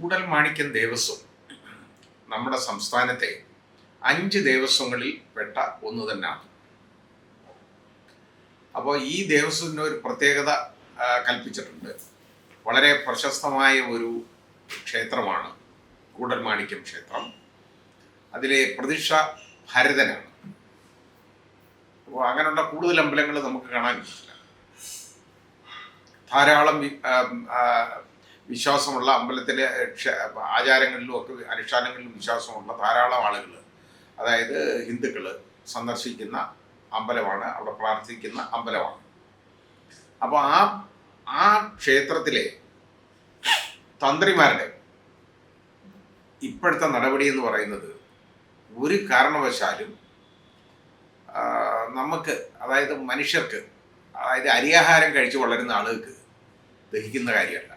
കൂടൽമാണിക്യം ദേവസ്വം നമ്മുടെ സംസ്ഥാനത്തെ 5 ദേവസ്വങ്ങളിൽ പെട്ട ഒന്ന് തന്നെയാണ്. അപ്പോൾ ഈ ദേവസ്വത്തിന് ഒരു പ്രത്യേകത കൽപ്പിച്ചിട്ടുണ്ട്. വളരെ പ്രശസ്തമായ ഒരു ക്ഷേത്രമാണ് കൂടൽമാണിക്യം ക്ഷേത്രം. അതിലെ പ്രതിഷ്ഠ ഭരതനാണ്. അപ്പോൾ അങ്ങനെയുള്ള കൂടുതൽ അമ്പലങ്ങൾ നമുക്ക് കാണാൻ പറ്റില്ല. ധാരാളം വിശ്വാസമുള്ള അമ്പലത്തിലെ ആചാരങ്ങളിലും ഒക്കെ അനുഷ്ഠാനങ്ങളിലും വിശ്വാസമുള്ള ധാരാളം ആളുകൾ, അതായത് ഹിന്ദുക്കൾ സന്ദർശിക്കുന്ന അമ്പലമാണ്, അവിടെ പ്രാർത്ഥിക്കുന്ന അമ്പലമാണ്. അപ്പോൾ ആ ക്ഷേത്രത്തിലെ തന്ത്രിമാരുടെ ഇപ്പോഴത്തെ നടപടി എന്ന് പറയുന്നത് ഒരു കാരണവശാലും നമുക്ക്, അതായത് മനുഷ്യർക്ക്, അതായത് അരിയാഹാരം കഴിച്ച് വളരുന്ന ആളുകൾക്ക് ദഹിക്കുന്ന കാര്യമല്ല.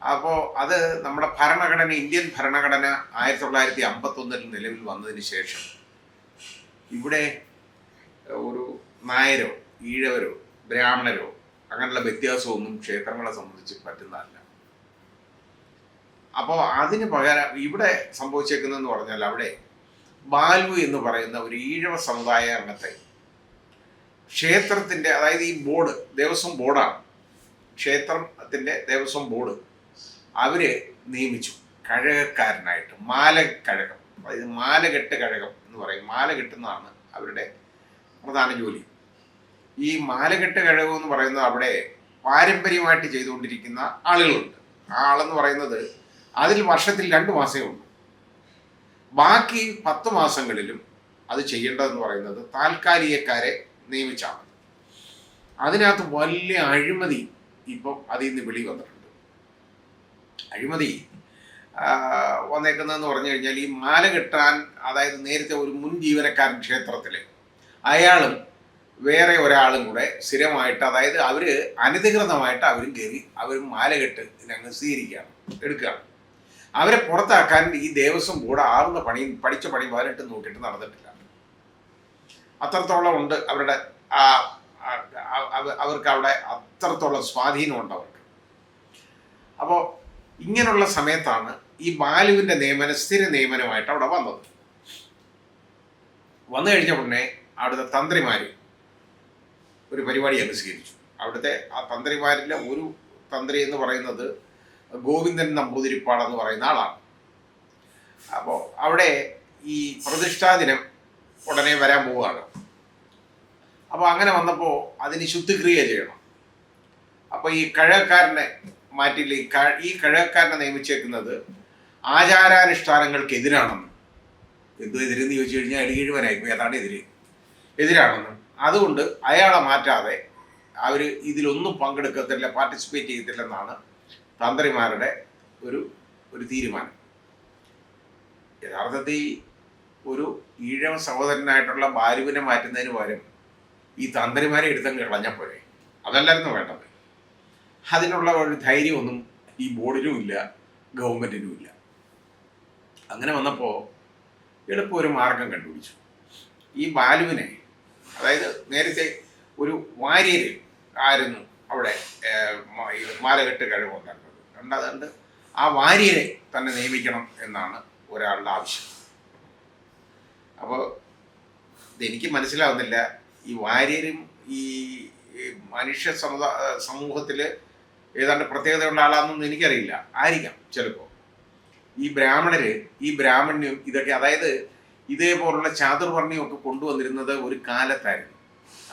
അപ്പോൾ അത് നമ്മുടെ ഭരണഘടന, ഇന്ത്യൻ ഭരണഘടന 1951 നിലവിൽ വന്നതിന് ശേഷം ഇവിടെ ഒരു നായരോ ഈഴവരോ ബ്രാഹ്മണരോ അങ്ങനെയുള്ള വ്യത്യാസമൊന്നും ക്ഷേത്രങ്ങളെ സംബന്ധിച്ച് പറ്റുന്നതല്ല. അപ്പോൾ അതിന് പകരം ഇവിടെ സംഭവിച്ചേക്കുന്നതെന്ന് പറഞ്ഞാൽ, അവിടെ ബാൽവു എന്ന് പറയുന്ന ഒരു ഈഴവ സമുദായ അംഗത്തെ ക്ഷേത്രത്തിൻ്റെ, അതായത് ഈ ബോർഡ്, ദേവസ്വം ബോർഡാണ്, ക്ഷേത്രത്തിൻ്റെ ദേവസ്വം ബോർഡ്, അവർ നിയമിച്ചു കഴകക്കാരനായിട്ട്. മാലക്കഴകം, അതായത് മാലകെട്ട് കഴകം എന്ന് പറയും. മാല കെട്ടുന്നതാണ് അവരുടെ പ്രധാന ജോലി. ഈ മാലകെട്ട് കഴകം എന്ന് പറയുന്നത് അവിടെ പാരമ്പര്യമായിട്ട് ചെയ്തുകൊണ്ടിരിക്കുന്ന ആളുകളുണ്ട്. ആ ആളെന്ന് പറയുന്നത് അതിൽ വർഷത്തിൽ 2 മാസമേ ഉള്ളൂ. ബാക്കി 10 മാസങ്ങളിലും അത് ചെയ്യേണ്ടതെന്ന് പറയുന്നത് താൽക്കാലികക്കാരെ നിയമിച്ചാണ്. അതിനകത്ത് വലിയ അഴിമതി ഇപ്പം അതിൽ നിന്ന് വെളി വന്നിട്ടുണ്ട്. അഴിമതി വന്നേക്കുന്നതെന്ന് പറഞ്ഞു കഴിഞ്ഞാൽ, ഈ മാല കെട്ടാൻ, അതായത് നേരത്തെ ഒരു മുൻ ജീവനക്കാരൻ ക്ഷേത്രത്തിൽ, അയാളും വേറെ ഒരാളും കൂടെ സ്ഥിരമായിട്ട്, അതായത് അവർ അനധികൃതമായിട്ട് അവരും കയറി അവരും മാലകെട്ട് ഇതിനങ്ങ് സ്വീകരിക്കുകയാണ്, എടുക്കുകയാണ്. അവരെ പുറത്താക്കാൻ ഈ ദേവസ്വം ബോർഡ് ആവുന്ന പഠിച്ച പണി 18 നോക്കിയിട്ട് നടന്നിട്ടില്ല. അത്രത്തോളം ഉണ്ട് അവരുടെ അവർക്ക് അവിടെ അത്രത്തോളം സ്വാധീനമുണ്ട് അവർക്ക്. അപ്പോൾ ഇങ്ങനെയുള്ള സമയത്താണ് ഈ ബാലുവിൻ്റെ നിയമനം സ്ഥിര നിയമനമായിട്ട് അവിടെ വന്നത്. വന്നു കഴിഞ്ഞ ഉടനെ അവിടുത്തെ തന്ത്രിമാർ ഒരു പരിപാടി അങ്ങ് സ്വീകരിച്ചു. അവിടുത്തെ ആ തന്ത്രിമാരിലെ ഒരു തന്ത്രി എന്ന് പറയുന്നത് ഗോവിന്ദൻ നമ്പൂതിരിപ്പാടെന്ന് പറയുന്ന ആളാണ്. അപ്പോൾ അവിടെ ഈ പ്രതിഷ്ഠാദിനം ഉടനെ വരാൻ പോവുകയാണ്. അപ്പോൾ അങ്ങനെ വന്നപ്പോൾ അതിന് ശുദ്ധിക്രിയ ചെയ്യണം. അപ്പോൾ ഈ കഴകക്കാരനെ മാറ്റില്ല, ഈ കഴകക്കാരനെ നിയമിച്ചേക്കുന്നത് ആചാരാനുഷ്ഠാനങ്ങൾക്ക് എതിരാണെന്ന്. എന്തോ എതിരെന്ന് ചോദിച്ചു കഴിഞ്ഞാൽ എഴുവനായിരിക്കും, ഏതാണ് എതിരാണെന്ന്. അതുകൊണ്ട് അയാളെ മാറ്റാതെ അവർ ഇതിലൊന്നും പങ്കെടുക്കത്തില്ല, പാർട്ടിസിപ്പേറ്റ് ചെയ്യത്തില്ലെന്നാണ് തന്ത്രിമാരുടെ ഒരു തീരുമാനം. യഥാർത്ഥത്തിൽ ഒരു ഈഴവ സഹോദരനായിട്ടുള്ള ബാലുവിനെ മാറ്റുന്നതിന് പകരം ഈ തന്ത്രിമാരെ എടുത്തങ്ങ് കളഞ്ഞപ്പോഴേ, അതല്ലായിരുന്നു വേണ്ടത്. അതിനുള്ള ഒരു ധൈര്യമൊന്നും ഈ ബോർഡിനും ഇല്ല, ഗവൺമെൻറ്റിനും ഇല്ല. അങ്ങനെ വന്നപ്പോൾ എളുപ്പം ഒരു മാർഗം കണ്ടുപിടിച്ചു. ഈ ബാലുവിനെ, അതായത് നേരത്തെ ഒരു വാര്യർ ആയിരുന്നു അവിടെ മാലകെട്ട് കഴിവുണ്ടായിരുന്നത്. അതുകൊണ്ട് ആ വാര്യരെ തന്നെ നിയമിക്കണം എന്നാണ് ഒരാളുടെ ആവശ്യം. അപ്പോൾ ഇതെനിക്ക് മനസ്സിലാവുന്നില്ല, ഈ വാര്യരും ഈ മനുഷ്യ സമൂഹത്തിൽ ഏതാണ്ട് പ്രത്യേകതയുള്ള ആളാണെന്നൊന്നും എനിക്കറിയില്ല, ആയിരിക്കാം ചിലപ്പോൾ. ഈ ബ്രാഹ്മണര്, ഈ ബ്രാഹ്മണ്യം ഇതൊക്കെ, അതായത് ഇതേപോലുള്ള ചാതുർവർണ്ണയമൊക്കെ കൊണ്ടുവന്നിരുന്നത് ഒരു കാലത്തായിരുന്നു.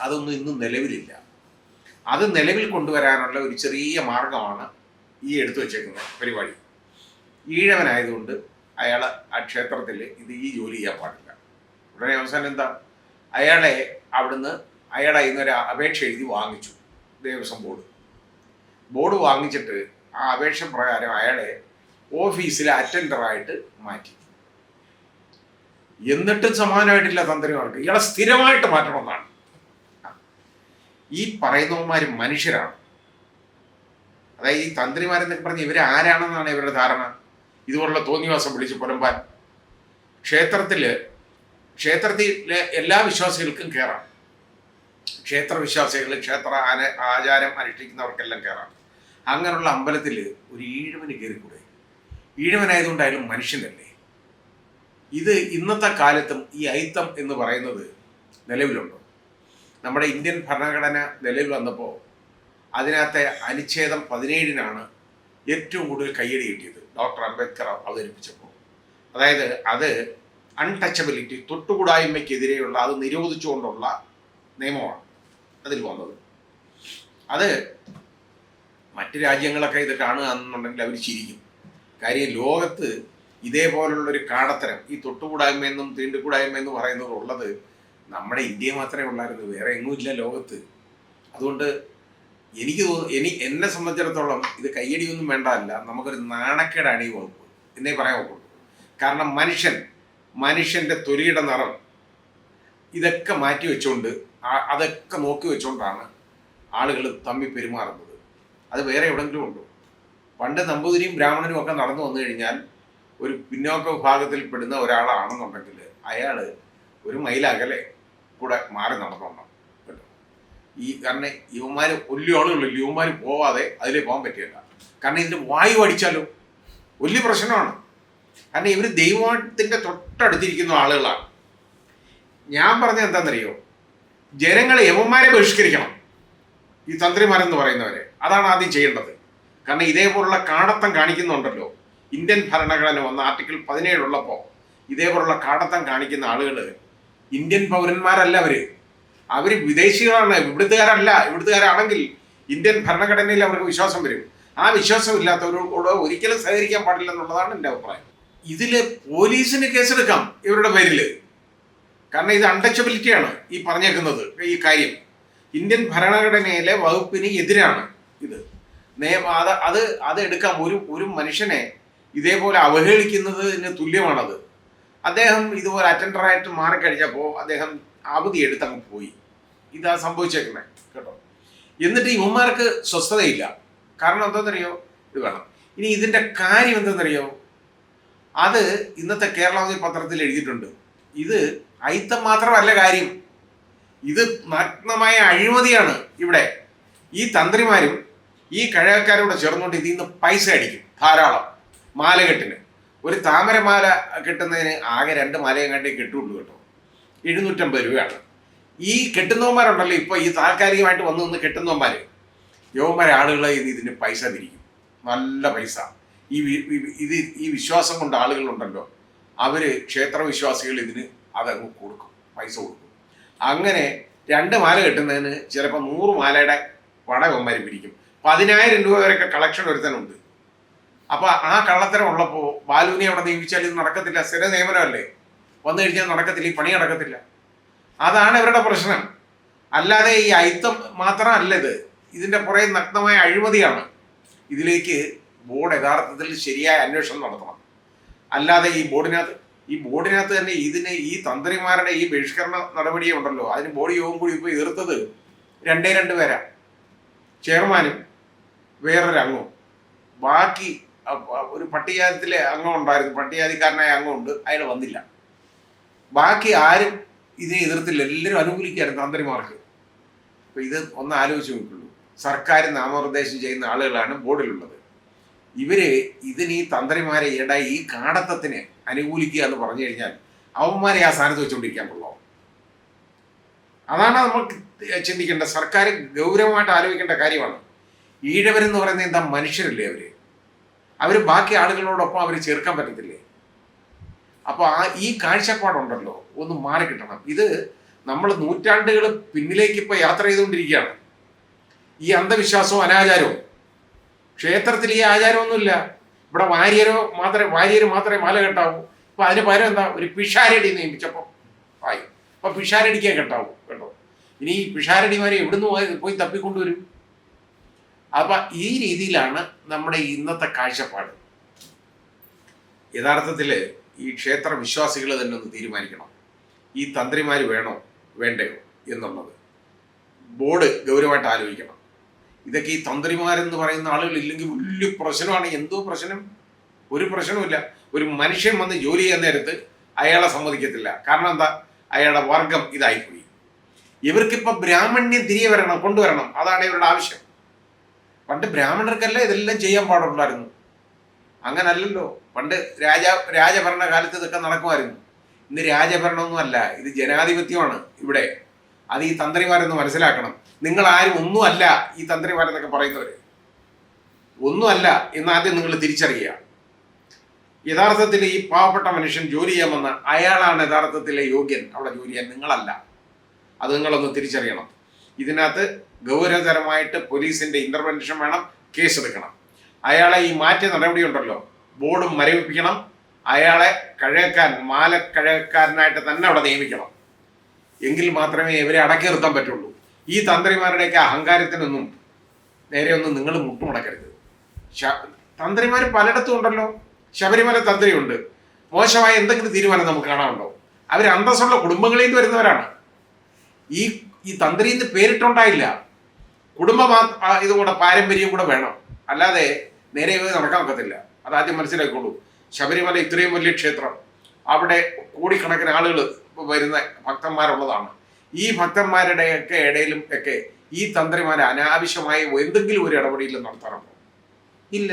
അതൊന്നും ഇന്നും നിലവിലില്ല. അത് നിലവിൽ കൊണ്ടുവരാനുള്ള ഒരു ചെറിയ മാർഗമാണ് ഈ എടുത്തു വച്ചേക്കുന്ന പരിപാടി. ഈഴവനായതുകൊണ്ട് അയാൾ ആ ക്ഷേത്രത്തിൽ ഈ ജോലി ചെയ്യാൻ പാടില്ല. ഉടനെ അവസാനം എന്താ, അയാളെ അവിടുന്ന് അയാളെ ഇന്നൊരു അപേക്ഷ എഴുതി വാങ്ങിച്ചു ദേവസ്വം ബോർഡ് വാങ്ങിച്ചിട്ട് ആ അപേക്ഷ പ്രകാരം അയാളെ ഓഫീസിലെ അറ്റൻഡറായിട്ട് മാറ്റി. എന്നിട്ടും സമാനമായിട്ടില്ല തന്ത്രിമാർക്ക്. ഇയാളെ സ്ഥിരമായിട്ട് മാറ്റണമെന്നാണ്. ഈ പറയുന്നവന്മാർ മനുഷ്യരാണ്. അതായത് ഈ തന്ത്രിമാരെന്നൊക്കെ പറഞ്ഞ് ഇവർ ആരാണെന്നാണ് ഇവരുടെ ധാരണ. ഇതുപോലുള്ള തോന്നിവാസം വിളിച്ച് പുലമ്പാൻ. ക്ഷേത്രത്തിലെ എല്ലാ വിശ്വാസികൾക്കും കയറാം. ക്ഷേത്രവിശ്വാസികൾ, ക്ഷേത്ര ആചാരം അനുഷ്ഠിക്കുന്നവർക്കെല്ലാം കയറാം. അങ്ങനെയുള്ള അമ്പലത്തിൽ ഒരു ഈഴവന് കയറിക്കൂടെ? ഈഴവനായതുകൊണ്ട് അയാൾ മനുഷ്യനല്ലേ? ഇത് ഇന്നത്തെ കാലത്തും ഈ അയിത്തം എന്ന് പറയുന്നത് നിലവിലുണ്ടോ? നമ്മുടെ ഇന്ത്യൻ ഭരണഘടന നിലവിൽ വന്നപ്പോൾ അതിനകത്തെ അനുച്ഛേദം 17 ഏറ്റവും കൂടുതൽ കയ്യടി കിട്ടിയത് ഡോക്ടർ അംബേദ്കർ അവതരിപ്പിച്ചപ്പോൾ. അതായത് അത് അൺടച്ചബിലിറ്റി, തൊട്ടുകൂടായ്മയ്ക്കെതിരെയുള്ള, അത് നിരോധിച്ചുകൊണ്ടുള്ള നിയമമാണ് അതിൽ വന്നത്. അത് മറ്റ് രാജ്യങ്ങളൊക്കെ ഇത് കാണുക എന്നുണ്ടെങ്കിൽ അവർ ചിരിക്കും. കാര്യം ലോകത്ത് ഇതേപോലുള്ളൊരു കാടത്തരം, ഈ തൊട്ടുകൂടായ്മയെന്നും തീണ്ടുകൂടായ്മയെന്നും പറയുന്നത് ഉള്ളത് നമ്മുടെ ഇന്ത്യ മാത്രമേ ഉള്ളായിരുന്നു, വേറെ എങ്ങുമില്ല ലോകത്ത്. അതുകൊണ്ട് എന്നെ സംബന്ധിച്ചിടത്തോളം ഇത് കയ്യടിയൊന്നും വേണ്ടതല്ല, നമുക്കൊരു നാണക്കേടാണ് ഈ വകുപ്പ് എന്നേ പറയാൻ ഒക്കുള്ളൂ. കാരണം മനുഷ്യൻ്റെ തൊലിയുടെ നിറം ഇതൊക്കെ മാറ്റി വെച്ചുകൊണ്ട്, അതൊക്കെ നോക്കി വെച്ചുകൊണ്ടാണ് ആളുകൾ തമ്മിൽ പെരുമാറുന്നത്. അത് വേറെ എവിടെയെങ്കിലും ഉണ്ടോ? പണ്ട് നമ്പൂതിരിയും ബ്രാഹ്മണനും ഒക്കെ നടന്നു വന്നു കഴിഞ്ഞാൽ ഒരു പിന്നോക്ക വിഭാഗത്തിൽ പെടുന്ന ഒരാളാണെന്നുണ്ടെങ്കിൽ അയാൾ ഒരു മൈലകലെ കൂടെ മാറി നടന്നോണം കേട്ടോ. കാരണം ഇവന്മാർ വലിയ ആളുകളില്ല, ഇവന്മാർ പോവാതെ അതിലേ പോകാൻ പറ്റില്ല. കാരണം ഇതിൻ്റെ വായു അടിച്ചാലോ വലിയ പ്രശ്നമാണ്. കാരണം ഇവർ ദൈവത്തിൻ്റെ തൊട്ടടുത്തിരിക്കുന്ന ആളുകളാണ്. ഞാൻ പറഞ്ഞത് എന്താണെന്നറിയോ? ജനങ്ങളെ യവന്മാരെ ബഹിഷ്കരിക്കണം, ഈ തന്ത്രിമാരെന്ന് പറയുന്നവരെ. അതാണ് ആദ്യം ചെയ്യേണ്ടത്. കാരണം ഇതേപോലുള്ള കാടത്തം കാണിക്കുന്നുണ്ടല്ലോ. ഇന്ത്യൻ ഭരണഘടന വന്ന ആർട്ടിക്കിൾ 17 ഉള്ളപ്പോൾ ഇതേപോലുള്ള കാടത്തം കാണിക്കുന്ന ആളുകൾ ഇന്ത്യൻ പൗരന്മാരല്ല. അവർ വിദേശികളാണ്, ഇവിടുത്തുകാരല്ല. ഇവിടുത്തുകാരാണെങ്കിൽ ഇന്ത്യൻ ഭരണഘടനയിൽ അവർക്ക് വിശ്വാസം വരും. ആ വിശ്വാസം ഇല്ലാത്തവരോട് ഒരിക്കലും സഹകരിക്കാൻ പാടില്ല എന്നുള്ളതാണ് എൻ്റെ അഭിപ്രായം. ഇതിൽ പോലീസിന് കേസെടുക്കാം ഇവരുടെ പേരിൽ. കാരണം ഇത് അൺടച്ചബിലിറ്റിയാണ് ഈ പറഞ്ഞേക്കുന്നത്. ഈ കാര്യം ഇന്ത്യൻ ഭരണഘടനയിലെ വകുപ്പിന് എതിരാണ് ഇത്. അത് എടുക്കാം. ഒരു മനുഷ്യനെ ഇതേപോലെ അവഹേളിക്കുന്നതിന് തുല്യമാണത്. അദ്ദേഹം ഇതുപോലെ അറ്റൻഡറായിട്ട് മാറിക്കഴിഞ്ഞപ്പോൾ അദ്ദേഹം അവധി എടുത്തങ്ങ് പോയി. ഇതാ സംഭവിച്ചേക്കുന്നത് കേട്ടോ. എന്നിട്ട് ഇവന്മാർക്ക് സ്വസ്ഥതയില്ല. കാരണം എന്താണെന്നറിയോ? ഇത് വേണം. ഇനി ഇതിൻ്റെ കാര്യം എന്താണെന്നറിയോ? അത് ഇന്നത്തെ കേരളാവധി പത്രത്തിൽ എഴുതിയിട്ടുണ്ട്. ഇത് അയിത്തം മാത്രമല്ല കാര്യം, ഇത് നഗ്നമായ അഴിമതിയാണ്. ഇവിടെ ഈ തന്ത്രിമാരും ഈ കഴകക്കാരോട് ചേർന്നുകൊണ്ട് ഇതിൽ നിന്ന് പൈസ അടിക്കും ധാരാളം. മാലകെട്ടിന് ഒരു താമരമാല കെട്ടുന്നതിന് ആകെ 2 മാലയും കണ്ടേ കിട്ടുള്ളൂ കേട്ടോ. 750 രൂപയാണ്. ഈ കെട്ടുന്നവന്മാരുണ്ടല്ലോ, ഇപ്പോൾ ഈ താൽക്കാലികമായിട്ട് വന്നു നിന്ന് കെട്ടുന്നവന്മാർ, യുവന്മാരെ ആളുകളെ ഇതിന് പൈസ തിരിക്കും, നല്ല പൈസ. ഈ വിശ്വാസം കൊണ്ട് ആളുകളുണ്ടല്ലോ, അവർ ക്ഷേത്രവിശ്വാസികൾ ഇതിന് അതങ്ങ് കൊടുക്കും, പൈസ കൊടുക്കും. അങ്ങനെ 2 മാല കെട്ടുന്നതിന് ചിലപ്പോൾ 100 മാലയുടെ പടവന്മാർ പിരിക്കും. 10,000 രൂപ വരെയൊക്കെ കളക്ഷൻ ഒരുത്തനുണ്ട്. അപ്പോൾ ആ കള്ളത്തരം ഉള്ളപ്പോൾ ബാലുവിനെ അവിടെ നിയമിച്ചാൽ ഇത് നടക്കത്തില്ല. സ്ഥിര നിയമനമല്ലേ, വന്നു കഴിഞ്ഞാൽ നടക്കത്തില്ല, ഈ പണി നടക്കത്തില്ല. അതാണ് ഇവരുടെ പ്രശ്നം. അല്ലാതെ ഈ അയിത്തം മാത്രമല്ല ഇത്, ഇതിൻ്റെ പുറകെ നഗ്നമായ അഴിമതിയാണ്. ഇതിലേക്ക് ബോർഡ് യഥാർത്ഥത്തിൽ ശരിയായ അന്വേഷണം നടത്തണം. അല്ലാതെ ഈ ബോർഡിനകത്ത് തന്നെ ഈ തന്ത്രിമാരുടെ ഈ ബഹിഷ്കരണ നടപടിയെ ഉണ്ടല്ലോ, അതിന് ബോർഡ് യോഗം കൂടി ഇപ്പോൾ എതിർത്തത് 2 പേരാ. ചെയർമാനും വേറൊരു അംഗവും. ബാക്കി ഒരു പട്ടികജാതിയിലെ അംഗം ഉണ്ടായിരുന്നു, പട്ടികജാതിക്കാരനായ അംഗമുണ്ട്, അയാൾ വന്നില്ല. ബാക്കി ആരും ഇതിനെ എതിർത്തില്ല, എല്ലാവരും അനുകൂലിക്കായിരുന്നു തന്ത്രിമാർക്ക്. അപ്പോൾ ഇത് ഒന്ന് ആലോചിച്ച് നോക്കുള്ളൂ. സർക്കാർ നാമനിർദ്ദേശം ചെയ്യുന്ന ആളുകളാണ് ബോർഡിലുള്ളത്. ഇതിന് ഈ തന്ത്രിമാരെ ഈ കാടത്തത്തിന് അനുകൂലിക്കുക എന്ന് പറഞ്ഞു കഴിഞ്ഞാൽ അവന്മാരെ ആ സ്ഥാനത്ത് വെച്ചുകൊണ്ടിരിക്കാൻ കൊള്ളാം. അതാണ് നമുക്ക് ചിന്തിക്കേണ്ട. സർക്കാർ ഗൗരവമായിട്ട് ആലോചിക്കേണ്ട കാര്യമാണ്. ഈഴവരെന്ന് പറയുന്നത് എന്താ, മനുഷ്യരല്ലേ അവർ ബാക്കി ആളുകളോടൊപ്പം അവർ ചേർക്കാൻ പറ്റത്തില്ലേ? അപ്പോൾ ഈ കാഴ്ചപ്പാടുണ്ടല്ലോ ഒന്ന് മാറിക്കിട്ടണം. ഇത് നമ്മൾ നൂറ്റാണ്ടുകൾ പിന്നിലേക്ക് ഇപ്പോൾ യാത്ര ചെയ്തുകൊണ്ടിരിക്കുകയാണ്. ഈ അന്ധവിശ്വാസവും അനാചാരവും. ക്ഷേത്രത്തിൽ ഈ ആചാരമൊന്നുമില്ല. ഇവിടെ വാര്യർ മാത്രമേ മാല കെട്ടാവൂ. അപ്പോൾ അതിന് പകരം എന്താ, ഒരു പിഷാരടി നിയമിച്ചപ്പോൾ ആയി. അപ്പോൾ പിഷാരടിക്കേ കെട്ടാവൂ കേട്ടോ. ഇനി ഈ പിഷാരടിമാരെ എവിടുന്ന് പോയി തപ്പിക്കൊണ്ടുവരും? അപ്പം ഈ രീതിയിലാണ് നമ്മുടെ ഇന്നത്തെ കാഴ്ചപ്പാട്. യഥാർത്ഥത്തിൽ ഈ ക്ഷേത്ര വിശ്വാസികൾ തന്നെ ഒന്ന് തീരുമാനിക്കണം, ഈ തന്ത്രിമാർ വേണോ വേണ്ടയോ എന്നുള്ളത്. ബോർഡ് ഗൗരവമായിട്ട് ആലോചിക്കണം. ഇതൊക്കെ ഈ തന്ത്രിമാരെന്ന് പറയുന്ന ആളുകൾ ഇല്ലെങ്കിൽ വലിയ പ്രശ്നമാണ്. എന്തോ പ്രശ്നം? ഒരു പ്രശ്നവുമില്ല. ഒരു മനുഷ്യൻ വന്ന് ജോലി ചെയ്യാൻ നേരത്ത് അയാളെ സമ്മതിക്കത്തില്ല. കാരണം എന്താ, അയാളുടെ വർഗം ഇതായിപ്പോയി. ഇവർക്കിപ്പോൾ ബ്രാഹ്മണ്യം തിരികെ കൊണ്ടുവരണം. അതാണ് ഇവരുടെ ആവശ്യം. പണ്ട് ബ്രാഹ്മണർക്കല്ല ഇതെല്ലാം ചെയ്യാൻ പാടുള്ളായിരുന്നു. അങ്ങനല്ലല്ലോ. പണ്ട് രാജഭരണ കാലത്ത് ഇതൊക്കെ നടക്കുമായിരുന്നു. ഇന്ന് രാജഭരണമൊന്നും അല്ല, ഇത് ജനാധിപത്യമാണ് ഇവിടെ. അത് ഈ തന്ത്രിമാരെന്ന് മനസ്സിലാക്കണം. നിങ്ങൾ ആരും ഒന്നുമല്ല, ഈ തന്ത്രിമാരെന്നൊക്കെ പറയുന്നവർ ഒന്നുമല്ല എന്നാദ്യം നിങ്ങൾ തിരിച്ചറിയുക. യഥാർത്ഥത്തിൽ ഈ പാവപ്പെട്ട മനുഷ്യൻ ജോലി ചെയ്യാൻ വന്ന അയാളാണ് യഥാർത്ഥത്തിലെ യോഗ്യൻ അവിടെ ജോലി ചെയ്യാൻ, നിങ്ങളല്ല. അത് നിങ്ങളൊന്ന് തിരിച്ചറിയണം. ഇതിനകത്ത് ഗൗരവതരമായിട്ട് പോലീസിന്റെ ഇന്റർവെൻഷൻ വേണം, കേസെടുക്കണം. അയാളെ ഈ മാറ്റിയ നടപടി ഉണ്ടല്ലോ, ബോർഡും മരവിപ്പിക്കണം. അയാളെ മാലക്കഴകക്കാരനായിട്ട് തന്നെ അവിടെ നിയമിക്കണം. എങ്കിൽ മാത്രമേ ഇവരെ അടക്കി നിർത്താൻ പറ്റുള്ളൂ. ഈ തന്ത്രിമാരുടെയൊക്കെ അഹങ്കാരത്തിനൊന്നും നേരെ ഒന്നും നിങ്ങൾ മുട്ടുമുടക്കരുത്. തന്ത്രിമാർ പലയിടത്തും ഉണ്ടല്ലോ. ശബരിമല തന്ത്രിയുണ്ട്. മോശമായ എന്തെങ്കിലും തീരുമാനം നമുക്ക് കാണാനുണ്ടോ? അവർ അന്തസ്സുള്ള കുടുംബങ്ങളിൽ നിന്ന് വരുന്നവരാണ്. ഈ തന്ത്രി എന്ന് പേരിട്ടുണ്ടായില്ല. ഇതുകൂടെ പാരമ്പര്യം കൂടെ വേണം, അല്ലാതെ നേരെ നടക്കാൻ ഒക്കത്തില്ല. അതാദ്യം മനസ്സിലാക്കിക്കോളൂ. ശബരിമല ഇത്രയും വലിയ ക്ഷേത്രം, അവിടെ കോടിക്കണക്കിന് ആളുകൾ വരുന്ന ഭക്തന്മാരുള്ളതാണ്. ഈ ഭക്തന്മാരുടെയൊക്കെ ഇടയിലും ഒക്കെ ഈ തന്ത്രിമാരെ അനാവശ്യമായി എന്തെങ്കിലും ഒരു ഇടപെടലും നടത്താറുണ്ടോ? ഇല്ല,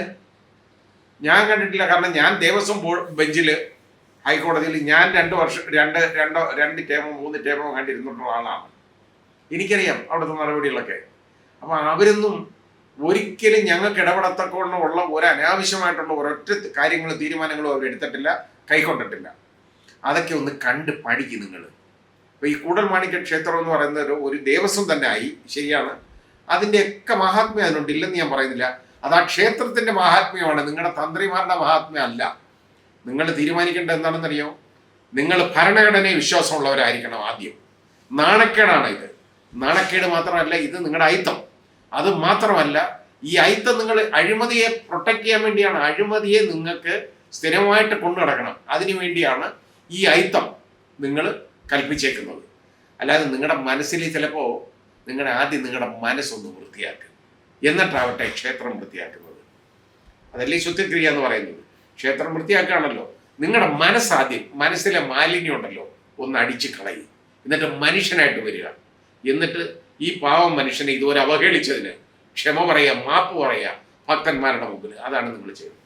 ഞാൻ കണ്ടിട്ടില്ല. കാരണം ഞാൻ ദേവസ്വം ബെഞ്ചിൽ ഹൈക്കോടതിയിൽ ഞാൻ 2 വർഷം 2 ടേമോ 3 ടേമോ കണ്ടിരുന്നിട്ടുള്ള ആളാണ്. എനിക്കറിയാം അവിടുത്തെ നടപടികളൊക്കെ. അപ്പം അവരൊന്നും ഒരിക്കലും ഞങ്ങൾക്ക് ഇടപെടത്തക്കൊണ്ടുള്ള ഒരു അനാവശ്യമായിട്ടുള്ള ഒരൊറ്റ കാര്യങ്ങളും തീരുമാനങ്ങളും അവർ എടുത്തിട്ടില്ല, കൈക്കൊണ്ടിട്ടില്ല. അതൊക്കെ ഒന്ന് കണ്ട് പഠിക്കും നിങ്ങൾ. ഇപ്പോൾ ഈ കൂടൽമാണിക്യ ക്ഷേത്രം എന്ന് പറയുന്നത് ഒരു ദേവസ്വം തന്നെ ആയി, ശരിയാണ്. അതിൻ്റെയൊക്കെ മഹാത്മ്യം അതിനുണ്ട്, ഇല്ലെന്ന് ഞാൻ പറയുന്നില്ല. അത് ആ ക്ഷേത്രത്തിൻ്റെ മഹാത്മ്യമാണ്, നിങ്ങളുടെ തന്ത്രിമാരുടെ മഹാത്മ്യം അല്ല. നിങ്ങൾ തീരുമാനിക്കേണ്ടത് എന്താണെന്നറിയോ? നിങ്ങൾ ഭരണഘടനയെ വിശ്വാസമുള്ളവരായിരിക്കണം ആദ്യം. നാണക്കേടാണ് ഇത്. നാണക്കേട് മാത്രമല്ല, ഇത് നിങ്ങളുടെ അയിത്തം. അത് മാത്രമല്ല, ഈ അയിത്തം നിങ്ങൾ അഴിമതിയെ പ്രൊട്ടക്ട് ചെയ്യാൻ വേണ്ടിയാണ്. അഴിമതിയെ നിങ്ങൾക്ക് സ്ഥിരമായിട്ട് കൊണ്ടു നടക്കണം. അതിനു വേണ്ടിയാണ് ഈ അയിത്തം നിങ്ങൾ കൽപ്പിച്ചേക്കുന്നത്. അല്ലാതെ നിങ്ങളുടെ മനസ്സിൽ ചിലപ്പോൾ ആദ്യം നിങ്ങളുടെ മനസ്സൊന്ന് വൃത്തിയാക്കുക, എന്നിട്ടാവട്ടെ ക്ഷേത്രം വൃത്തിയാക്കുന്നത്. അതല്ലേ ശുദ്ധിക്രിയ എന്ന് പറയുന്നത്. ക്ഷേത്രം വൃത്തിയാക്കുകയാണല്ലോ. നിങ്ങളുടെ മനസ്സാദ്യം, മനസ്സിലെ മാലിന്യം ഉണ്ടല്ലോ, ഒന്ന് അടിച്ച് കളയും. എന്നിട്ട് മനുഷ്യനായിട്ട് വരിക. എന്നിട്ട് ഈ പാവം മനുഷ്യനെ ഇതുവരെ അവഹേളിച്ചതിന് ക്ഷമ പറയുക, മാപ്പ് പറയുക ഭക്തന്മാരുടെ മുമ്പിൽ. അതാണ് നിങ്ങൾ ചെയ്യുന്നത്.